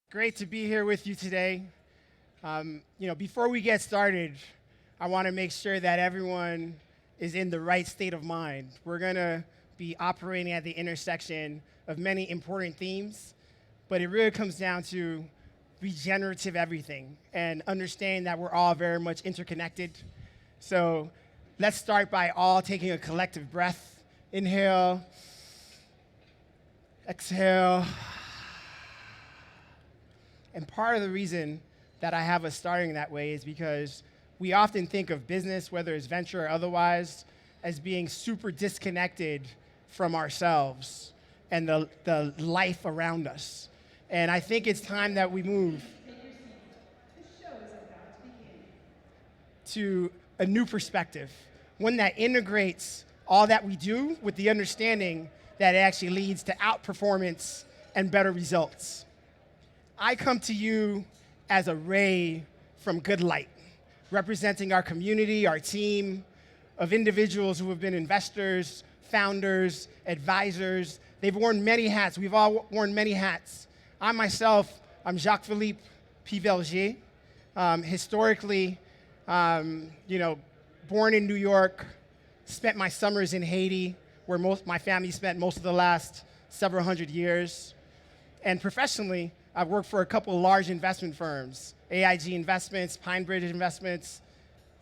Great to be here with you today. Before we get started, I want to make sure that everyone is in the right state of mind. We're going to be operating at the intersection of many important themes, but it really comes down to regenerative everything and understanding that we're all very much interconnected. So let's start by all taking a collective breath. Inhale, exhale. And part of the reason that I have us starting that way is because we often think of business, whether it's venture or otherwise, as being super disconnected from ourselves and the life around us. And I think it's time that we move to a new perspective, one that integrates all that we do with the understanding that it actually leads to outperformance and better results. I come to you as a ray from good light, representing our community, our team of individuals who have been investors, founders, advisors. They've worn many hats. We've all worn many hats. I myself, I'm Jacques-Philippe Pivelgier. Historically, born in New York, spent my summers in Haiti, where my family spent most of the last several hundred years. And professionally, I've worked for a couple of large investment firms, AIG Investments, PineBridge Investments,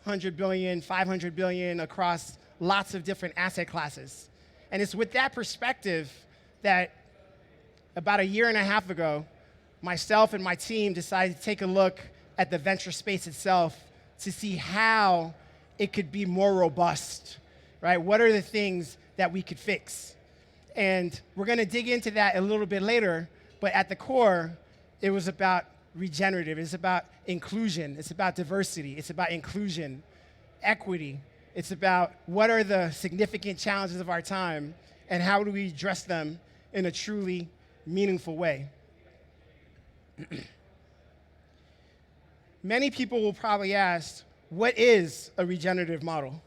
100 billion, 500 billion across lots of different asset classes. And it's with that perspective that about a year and a half ago, myself and my team decided to take a look at the venture space itself to see how it could be more robust, right? What are the things that we could fix? And we're going to dig into that a little bit later, but at the core, it was about regenerative. It's about inclusion. It's about diversity. It's about inclusion, equity. It's about what are the significant challenges of our time and how do we address them in a truly meaningful way. Many people will probably ask, what is a regenerative model?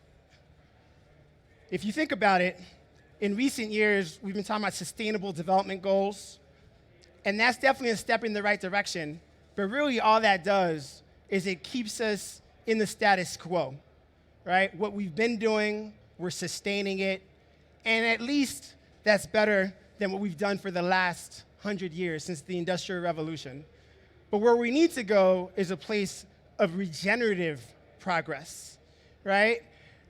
If you think about it, in recent years, we've been talking about sustainable development goals. And that's definitely a step in the right direction. But really all that does is it keeps us in the status quo, right? What we've been doing, we're sustaining it. And at least that's better than what we've done for the last 100 years since the Industrial Revolution. But where we need to go is a place of regenerative progress, right?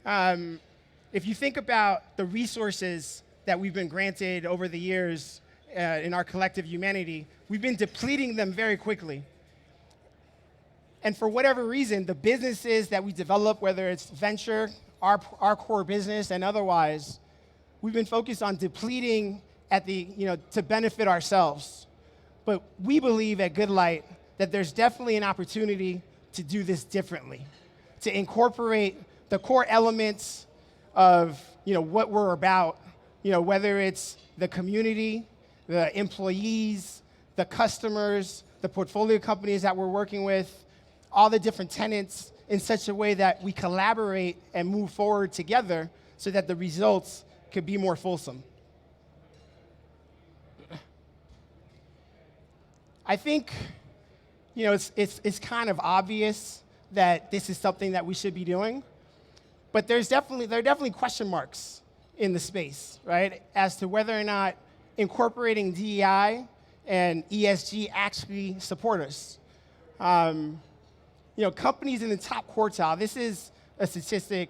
If you think about the resources that we've been granted over the years, in our collective humanity, we've been depleting them very quickly. And for whatever reason, the businesses that we develop, whether it's venture, our core business, and otherwise, we've been focused on depleting to benefit ourselves. But we believe at Good Light that there's definitely an opportunity to do this differently, to incorporate the core elements of what we're about, whether it's the community, the employees, the customers, the portfolio companies that we're working with, all the different tenants in such a way that we collaborate and move forward together so that the results could be more fulsome. I think, it's kind of obvious that this is something that we should be doing, but there are definitely question marks in the space, right, as to whether or not incorporating DEI and ESG actually support us. Companies in the top quartile, this is a statistic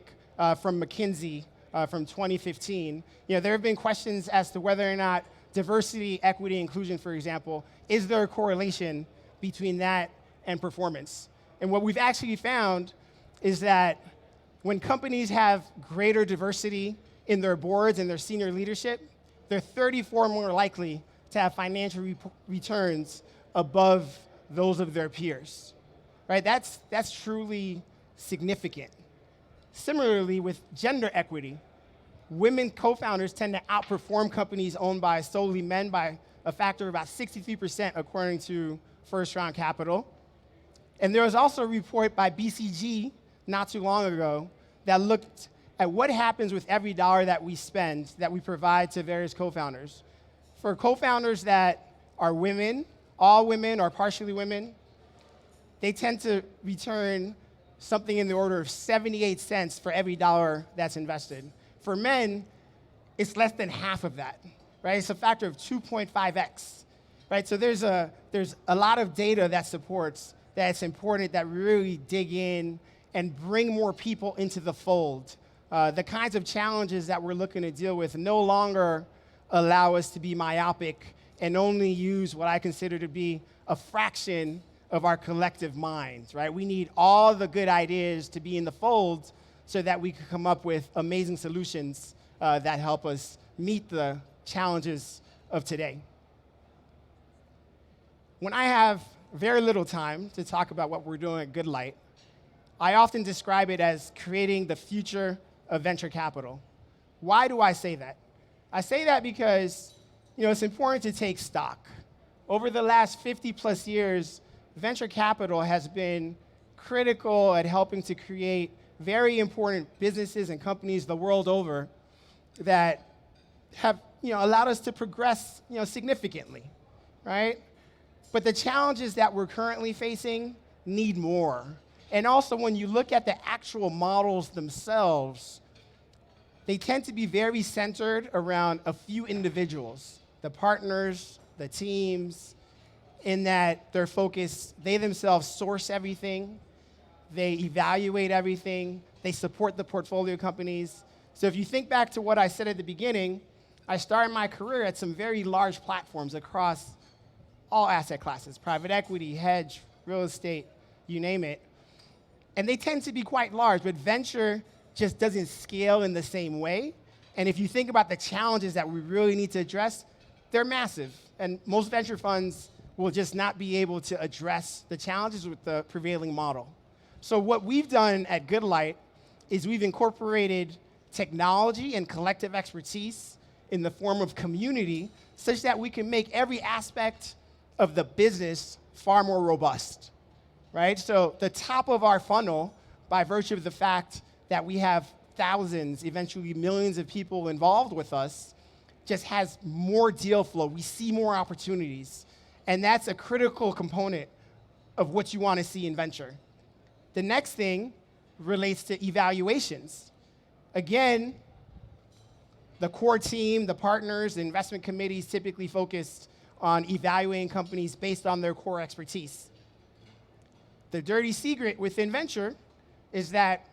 from McKinsey from 2015. There have been questions as to whether or not diversity, equity, inclusion, for example, is there a correlation between that and performance? And what we've actually found is that when companies have greater diversity in their boards and their senior leadership, they're 34 more likely to have financial returns above those of their peers, right? That's truly significant. Similarly, with gender equity, women co-founders tend to outperform companies owned by solely men by a factor of about 63%, according to First Round Capital. And there was also a report by BCG not too long ago that looked at what happens with every dollar that we spend, that we provide to various co-founders. For co-founders that are women all women or partially women, they tend to return something in the order of 78 cents for every dollar that's invested. For men, it's less than half of that, right? It's a factor of 2.5x, right? So there's a lot of data that supports that it's important that we really dig in and bring more people into the fold. The kinds of challenges that we're looking to deal with no longer allow us to be myopic and only use what I consider to be a fraction of our collective minds, right? We need all the good ideas to be in the fold so that we can come up with amazing solutions that help us meet the challenges of today. When I have very little time to talk about what we're doing at Good Light, I often describe it as creating the future of venture capital. Why do I say that? I say that because, it's important to take stock. Over the last 50 plus years, venture capital has been critical at helping to create very important businesses and companies the world over that have, allowed us to progress, significantly, right? But the challenges that we're currently facing need more. And also, when you look at the actual models themselves, they tend to be very centered around a few individuals, the partners, the teams, in that they're focused, they themselves source everything, they evaluate everything, they support the portfolio companies. So if you think back to what I said at the beginning, I started my career at some very large platforms across all asset classes, private equity, hedge, real estate, you name it. And they tend to be quite large, but venture just doesn't scale in the same way. And if you think about the challenges that we really need to address, they're massive. And most venture funds will just not be able to address the challenges with the prevailing model. So what we've done at Good Light is we've incorporated technology and collective expertise in the form of community such that we can make every aspect of the business far more robust, right? So the top of our funnel, by virtue of the fact that we have thousands, eventually millions of people involved with us, just has more deal flow. We see more opportunities. And that's a critical component of what you want to see in venture. The next thing relates to evaluations. Again, the core team, the partners, the investment committees typically focused on evaluating companies based on their core expertise. The dirty secret within venture is that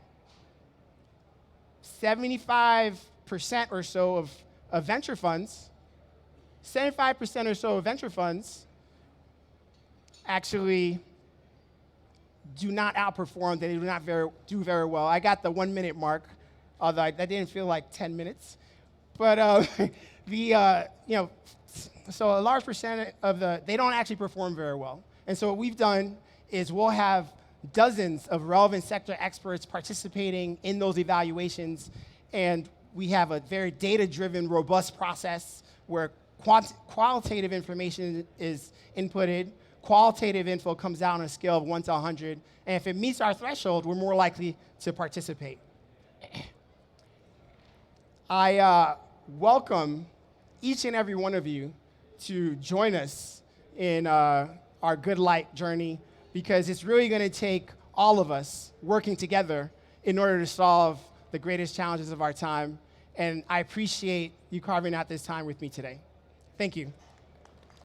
75% or so of venture funds, 75% or so of venture funds actually do not outperform, they do not do very well. I got the 1 minute mark, although that didn't feel like 10 minutes. But so a large percent of they don't actually perform very well. And so what we've done is we'll have dozens of relevant sector experts participating in those evaluations, and we have a very data-driven, robust process where qualitative information is inputted, qualitative info comes out on a scale of 1 to 100, and if it meets our threshold, we're more likely to participate. I welcome each and every one of you to join us in our Good Light journey, because it's really going to take all of us working together in order to solve the greatest challenges of our time. And I appreciate you carving out this time with me today. Thank you.